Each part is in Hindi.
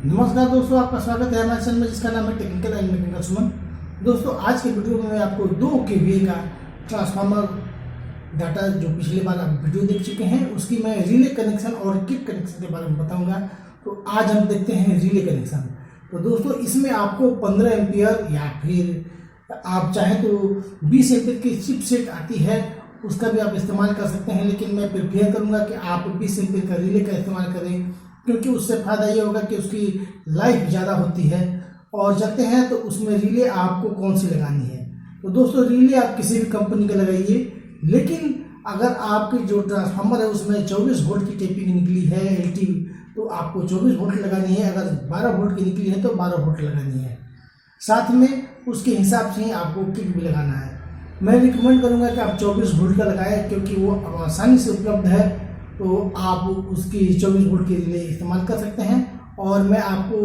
नमस्कार दोस्तों, आपका स्वागत है हमारे चैनल में जिसका नाम है टेक्निकल एंड मैकेनिकल सुमन। दोस्तों, आज के वीडियो में मैं आपको 2 kVA का ट्रांसफार्मर डाटा जो पिछले बार आप वीडियो देख चुके हैं उसकी मैं रिले कनेक्शन और किट कनेक्शन के बारे में बताऊंगा। तो आज हम देखते हैं रिले कनेक्शन। तो दोस्तों, इसमें आपको 15 एम्पियर या फिर आप चाहें तो 20 एम्पियर की चिप सेट आती है, उसका भी आप इस्तेमाल कर सकते हैं। लेकिन मैं प्रेफर करूँगा कि आप 20 एम्पियर का रिले का इस्तेमाल करें, क्योंकि उससे फ़ायदा ये होगा कि उसकी लाइफ ज़्यादा होती है। और चलते हैं तो उसमें रिले आपको कौन सी लगानी है। तो दोस्तों, रिले आप किसी भी कंपनी का लगाइए, लेकिन अगर आपकी जो ट्रांसफार्मर है उसमें 24 वोल्ट की टेपिंग निकली है एलटी, तो आपको 24 वोल्ट लगानी है। अगर 12 वोल्ट की निकली है तो 12 वोल्ट लगानी है। साथ में उसके हिसाब से ही आपको किट भी लगाना है। मैं रिकमेंड करूँगा कि आप 24 वोल्ट का लगाएं, क्योंकि वो आसानी से उपलब्ध है। तो आप उसकी 24 वोल्ट की रिले इस्तेमाल कर सकते हैं। और मैं आपको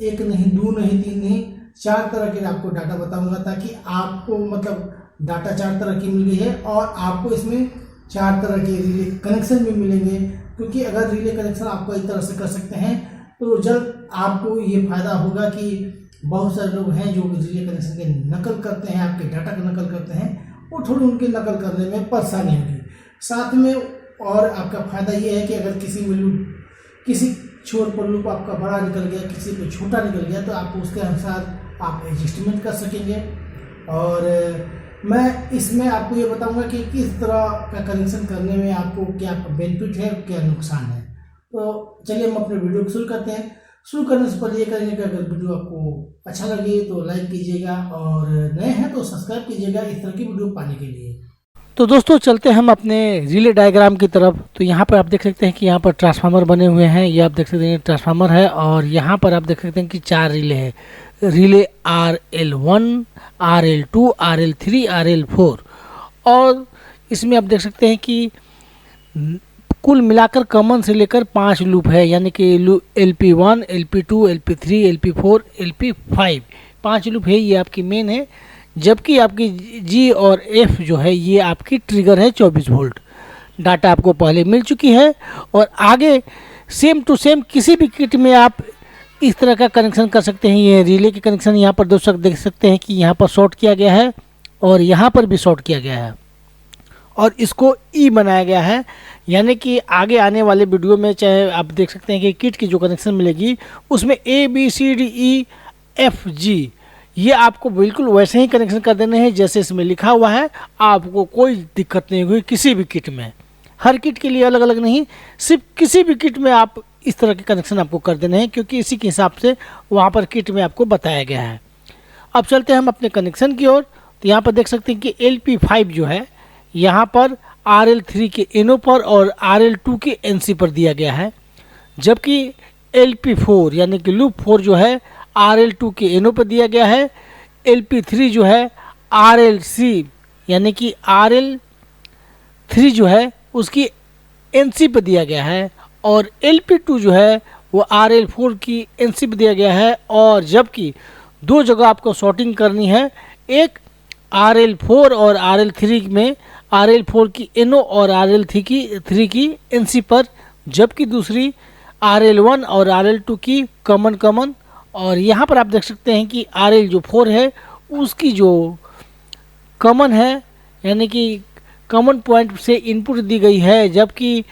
1 नहीं, 2 नहीं, 3 नहीं, 4 तरह के आपको डाटा बताऊंगा, ताकि आपको मतलब डाटा 4 तरह की मिल गई है और आपको इसमें 4 तरह के रिले कनेक्शन भी मिलेंगे। क्योंकि अगर रिले कनेक्शन आप कई तरह से कर सकते हैं तो जल्द आपको ये फायदा होगा कि बहुत सारे लोग हैं जो रिले कनेक्शन के नकल करते हैं, आपके डाटा का नकल करते हैं, वो थोड़ी उनके नकल करने में परेशानी होगी। साथ में और आपका फ़ायदा ये है कि अगर किसी छोर पर लूप आपका बड़ा निकल गया, किसी पे छोटा निकल गया, तो आप उसके अनुसार आप एडजस्टमेंट कर सकेंगे। और मैं इसमें आपको ये बताऊंगा कि किस तरह का कनेक्शन करने में आपको क्या बेनिफिट है, क्या नुकसान है। तो चलिए हम अपने वीडियो को शुरू करते हैं। शुरू करने से पहले ये करेंगे कि अगर वीडियो आपको अच्छा लगे तो लाइक कीजिएगा, और नए हैं तो सब्सक्राइब कीजिएगा इस तरह की वीडियो पाने के लिए। तो दोस्तों, चलते हैं हम अपने रिले डायग्राम की तरफ। तो यहाँ पर आप देख सकते हैं कि यहाँ पर ट्रांसफार्मर बने हुए हैं। ये आप देख सकते हैं ट्रांसफार्मर है, और यहाँ पर आप देख सकते हैं कि 4 रिले है। Relay RL1, RL2, RL3, RL4। और इसमें आप देख सकते हैं कि कुल मिलाकर कॉमन से लेकर 5 लूप है, यानी कि LP1, LP2, LP3, LP4, LP5 5 loop है। ये आपकी मेन है, जबकि आपकी G और F जो है ये आपकी ट्रिगर है 24 वोल्ट। डाटा आपको पहले मिल चुकी है। और आगे सेम टू सेम किसी भी किट में आप इस तरह का कनेक्शन कर सकते हैं। ये रिले के कनेक्शन यहाँ पर दोस्तों देख सकते हैं कि यहाँ पर शॉर्ट किया गया है और यहाँ पर भी शॉर्ट किया गया है, और इसको E बनाया गया है। यानी कि आगे आने वाले वीडियो में चाहे आप देख सकते हैं कि किट की जो कनेक्शन मिलेगी उसमें ABCDEFG ये आपको बिल्कुल वैसे ही कनेक्शन कर देने हैं जैसे इसमें लिखा हुआ है। आपको कोई दिक्कत नहीं हुई किसी भी किट में। हर किट के लिए अलग अलग नहीं, सिर्फ किसी भी किट में आप इस तरह के कनेक्शन आपको कर देने हैं, क्योंकि इसी के हिसाब से वहाँ पर किट में आपको बताया गया है। अब चलते हैं हम अपने कनेक्शन की ओर। तो यहाँ पर देख सकते हैं कि LP5 जो है यहाँ पर RL3 के NO पर और RL2 के NC पर दिया गया है, जबकि LP4 यानी कि लूप 4 जो है RL2 के NO पर दिया गया है। LP3 जो है RLC यानी कि RL3 जो है उसकी NC पर दिया गया है, और LP2 जो है वो RL4 की NC पर दिया गया है। और जबकि 2 जगह आपको शॉर्टिंग करनी है, एक RL4 और RL3 में RL4 की NO और RL3 की NC पर, जबकि दूसरी RL1 और RL2 की कॉमन। और यहाँ पर आप देख सकते हैं कि RL जो 4 है उसकी जो कॉमन है, यानी कि कॉमन पॉइंट से इनपुट दी गई है, जबकि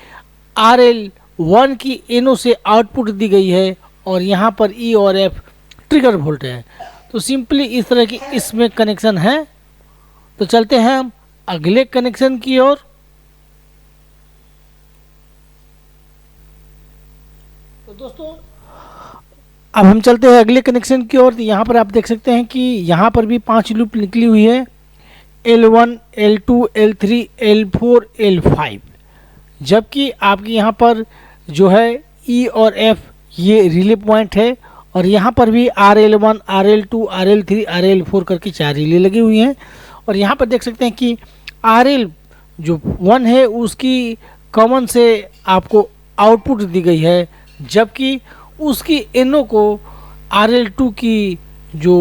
RL1 की NO से आउटपुट दी गई है। और यहाँ पर E और F ट्रिगर वोल्ट है। तो सिंपली इस तरह की इसमें कनेक्शन है। तो चलते हैं हम अगले कनेक्शन की ओर। तो दोस्तों, अब हम चलते हैं अगले कनेक्शन की ओर। यहाँ पर आप देख सकते हैं कि यहाँ पर भी 5 लूप निकली हुई है, L1, L2, L3, L4, L5। जबकि आपकी यहाँ पर जो है E और F ये रिले पॉइंट है, और यहाँ पर भी RL1, RL2, RL3, RL4 करके 4 रिले लगी हुई हैं। और यहाँ पर देख सकते हैं कि RL जो 1 है उसकी कॉमन से आपको आउटपुट दी गई है, जबकि उसकी NO को RL2 की जो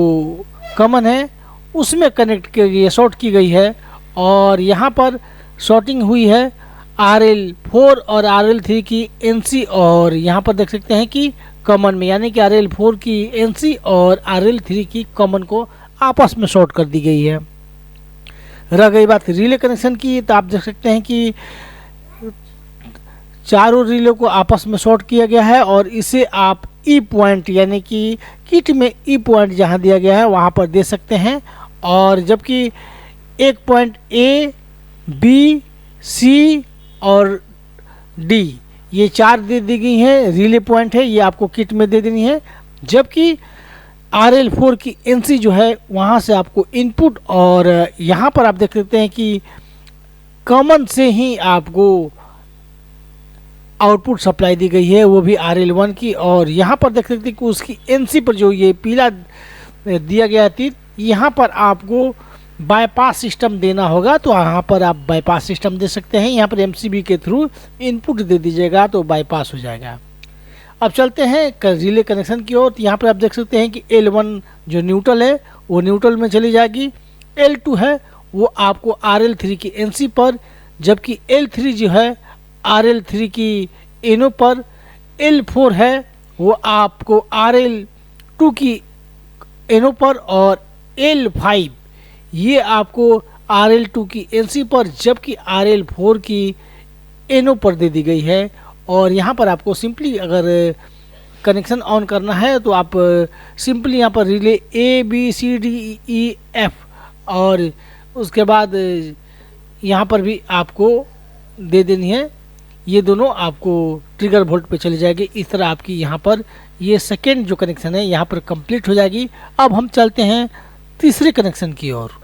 कॉमन है उसमें कनेक्ट की गई है, शॉर्ट की गई है। और यहाँ पर शॉर्टिंग हुई है RL4 और RL3 की NC, और यहाँ पर देख सकते हैं कि कॉमन में, यानी कि RL4 की NC और RL3 की कॉमन को आपस में शॉर्ट कर दी गई है। रह गई बात रिले कनेक्शन की, तो आप देख सकते हैं कि चारों रिले को आपस में शॉर्ट किया गया है और इसे आप ई पॉइंट यानी कि किट में ई पॉइंट जहां दिया गया है वहां पर दे सकते हैं। और जबकि एक पॉइंट ए, बी, सी और डी ये 4 दे दी गई हैं, रिले पॉइंट है, ये आपको किट में दे देनी है। जबकि RL4 की NC जो है वहाँ से आपको इनपुट, और यहाँ पर आप देख सकते हैं कि कॉमन से ही आपको आउटपुट सप्लाई दी गई है, वो भी RL1 की। और यहाँ पर देख सकते हैं कि उसकी NC पर जो ये पीला दिया गया थी, यहाँ पर आपको बाईपास सिस्टम देना होगा, तो यहाँ पर आप बाईपास सिस्टम दे सकते हैं। यहाँ पर MCB के थ्रू इनपुट दे दीजिएगा तो बाईपास हो जाएगा। अब चलते हैं रिले कनेक्शन की ओर। यहाँ पर आप देख सकते हैं कि L1 जो न्यूट्रल है वो न्यूट्रल में चली जाएगी, L2 है वो आपको RL3 की NC पर, जबकि L3 जो है RL3 की NO पर, L4 है वो आपको RL2 की NO पर, और L5 ये आपको RL2 की NC पर, जबकि RL4 की NO पर दे दी गई है। और यहाँ पर आपको सिंपली अगर कनेक्शन ऑन करना है तो आप सिंपली यहाँ पर रिले ABCDEF और उसके बाद यहाँ पर भी आपको दे देनी है, ये दोनों आपको ट्रिगर वोल्ट पे चली जाएगी। इस तरह आपकी यहाँ पर ये सेकेंड जो कनेक्शन है यहाँ पर कंप्लीट हो जाएगी। अब हम चलते हैं तीसरे कनेक्शन की ओर।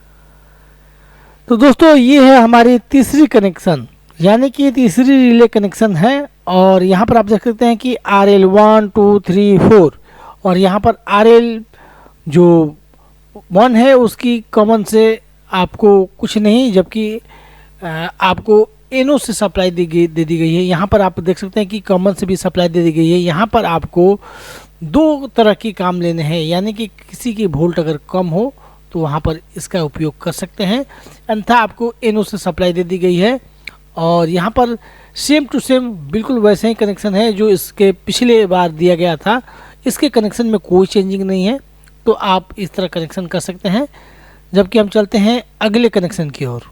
तो दोस्तों ये है हमारी तीसरी कनेक्शन, यानी कि तीसरी रिले कनेक्शन है। और यहाँ पर आप देख सकते हैं कि RL1 2 3 4 और यहाँ पर RL जो 1 है उसकी कॉमन से आपको कुछ नहीं, जबकि आपको NO से सप्लाई दे दी गई है। यहाँ पर आप देख सकते हैं कि कॉमन से भी सप्लाई दे दी गई है। यहाँ पर आपको 2 तरह की काम लेने हैं, यानी कि किसी की वोल्ट अगर कम हो तो वहाँ पर इसका उपयोग कर सकते हैं, अन्यथा आपको NO से सप्लाई दे दी गई है। और यहाँ पर सेम टू सेम बिल्कुल वैसे ही कनेक्शन है जो इसके पिछले बार दिया गया था, इसके कनेक्शन में कोई चेंजिंग नहीं है, तो आप इस तरह कनेक्शन कर सकते हैं। जबकि हम चलते हैं अगले कनेक्शन की ओर।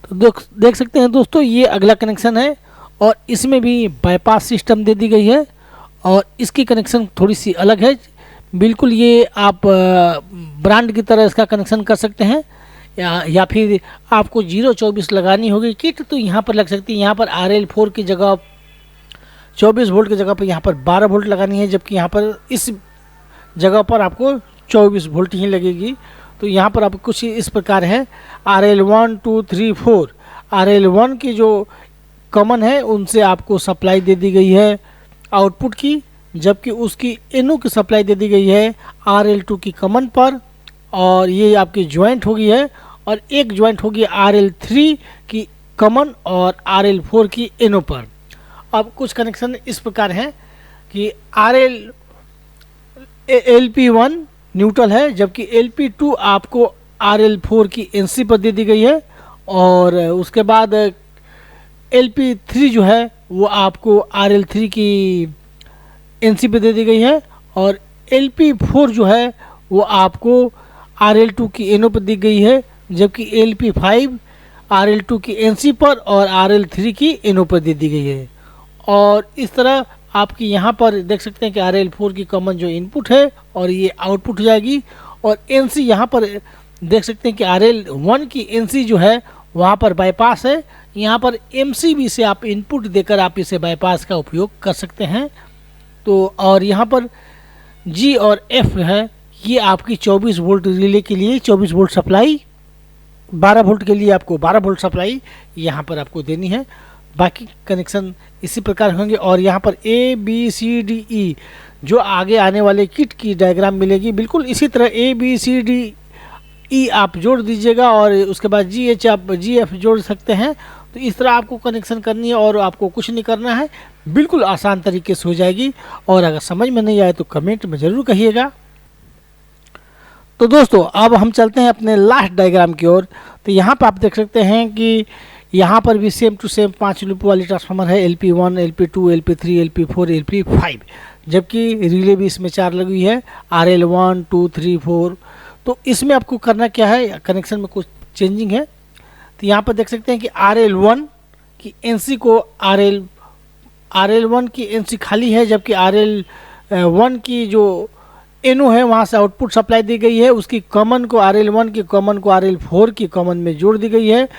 तो देख सकते हैं दोस्तों ये अगला कनेक्शन है और इसमें भी बाईपास सिस्टम दे दी गई है और इसकी कनेक्शन थोड़ी सी अलग है। बिल्कुल ये आप ब्रांड की तरह इसका कनेक्शन कर सकते हैं, या फिर आपको 024 लगानी होगी किट तो यहाँ पर लग सकती है। यहाँ पर RL4 की जगह 24 वोल्ट की जगह पर यहाँ पर 12 वोल्ट लगानी है, जबकि यहाँ पर इस जगह पर आपको 24 वोल्ट ही लगेगी। तो यहाँ पर आप कुछ इस प्रकार है, RL1 2 3 4 RL1 की जो कॉमन है उनसे आपको सप्लाई दे दी गई है आउटपुट की, जबकि उसकी NO की सप्लाई दे दी गई है RL2 की कॉमन पर, और ये आपकी ज्वाइंट होगी है। और एक ज्वाइंट होगी RL3 की कॉमन और RL4 की NO पर। अब कुछ कनेक्शन इस प्रकार हैं कि LP1 न्यूट्रल है, जबकि LP2 आपको RL4 की NC पर दे दी गई है, और उसके बाद LP3 जो है वो आपको RL3 की NC पर दे दी गई है, और LP4 जो है वो आपको RL2 की NO पर दी गई है, जबकि LP5 RL2 की NC पर और RL3 की NO पर दे दी गई है। और इस तरह आपकी यहाँ पर देख सकते हैं कि RL4 की कॉमन जो इनपुट है और ये आउटपुट हो जाएगी, और NC यहाँ पर देख सकते हैं कि RL1 की NC जो है वहाँ पर बाईपास है। यहाँ पर MCB से आप इनपुट देकर आप इसे बाईपास का उपयोग कर सकते हैं। तो और यहाँ पर G और F है, ये आपकी 24 वोल्ट रिले के लिए 24 वोल्ट सप्लाई, 12 वोल्ट के लिए आपको 12 वोल्ट सप्लाई यहाँ पर आपको देनी है। बाकी कनेक्शन इसी प्रकार होंगे। और यहाँ पर ABCDE जो आगे आने वाले किट की डायग्राम मिलेगी, बिल्कुल इसी तरह ABCDE आप जोड़ दीजिएगा और उसके बाद GH आप GF जोड़ सकते हैं। तो इस तरह आपको कनेक्शन करनी है और आपको कुछ नहीं करना है, बिल्कुल आसान तरीके से हो जाएगी। और अगर समझ में नहीं आए तो कमेंट में ज़रूर कहिएगा। तो दोस्तों अब हम चलते हैं अपने लास्ट डायग्राम की ओर। तो यहाँ पर आप देख सकते हैं कि यहाँ पर भी सेम टू सेम 5 लूप वाली ट्रांसफार्मर है, LP1, LP2, LP3, LP4, LP5, जबकि रिले भी इसमें 4 लगी हुई है, RL1, 2, 3, 4। तो इसमें आपको करना क्या है, कनेक्शन में कुछ चेंजिंग है। तो यहाँ पर देख सकते हैं कि RL1 की NC को RL1 की NC खाली है, जबकि RL1 की जो NO है वहाँ से आउटपुट सप्लाई दी गई है, उसकी कॉमन को RL1 की कॉमन को RL4 की कॉमन में जोड़ दी गई है।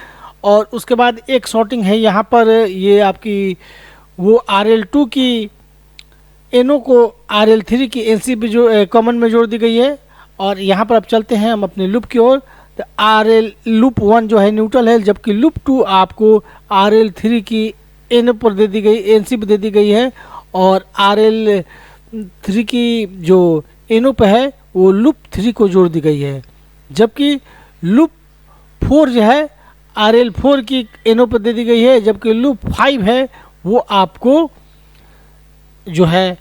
और उसके बाद एक शॉर्टिंग है यहाँ पर, ये आपकी वो RL2 की NO को RL3 की NC पे जो कॉमन में जोड़ दी गई है। और यहाँ पर अब चलते हैं हम अपने लूप की ओर। तो RL लूप 1 जो है न्यूट्रल है, जबकि लूप 2 आपको RL3 की NO पर दे दी गई, NC पे दे दी गई है, और RL3 की जो NO पे है वो लूप 3 को जोड़ दी गई है, जबकि लूप 4 जो है RL4 की NO पर दे दी गई है, जबकि लूप 5 है वो आपको जो है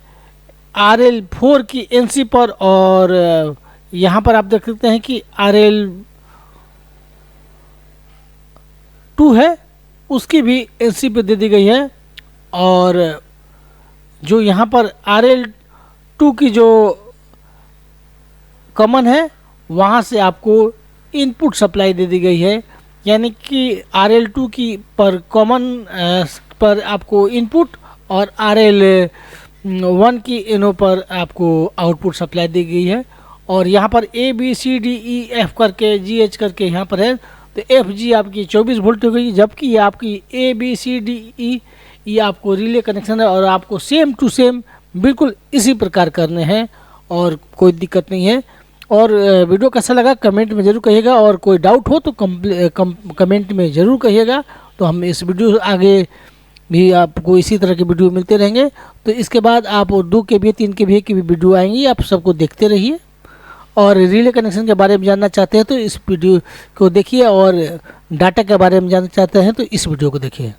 RL4 की NC पर, और यहाँ पर आप देख सकते हैं कि RL2 है उसकी भी NC पे दे दी गई है। और जो यहाँ पर RL2 की जो कॉमन है वहाँ से आपको इनपुट सप्लाई दे दी गई है, यानी कि RL2 की पर कॉमन पर आपको इनपुट और RL1 की NO पर आपको आउटपुट सप्लाई दी गई है। और यहाँ पर ABCDEF करके GH करके यहाँ पर है, तो FG आपकी 24 वोल्ट हो गई, जबकि ये आपकी ABCDE ये आपको रिले कनेक्शन है, और आपको सेम टू सेम बिल्कुल इसी प्रकार करने हैं और कोई दिक्कत नहीं है। और वीडियो कैसा लगा कमेंट में ज़रूर कहिएगा, और कोई डाउट हो तो कमेंट में ज़रूर कहिएगा। तो हम इस वीडियो आगे भी आपको इसी तरह के वीडियो मिलते रहेंगे। तो इसके बाद आप 2 kVA 3 kVA की भी वीडियो आएंगी, आप सबको देखते रहिए। और रिले कनेक्शन के बारे में जानना चाहते हैं तो इस वीडियो को देखिए, और डाटा के बारे में जानना चाहते हैं तो इस वीडियो को देखिए।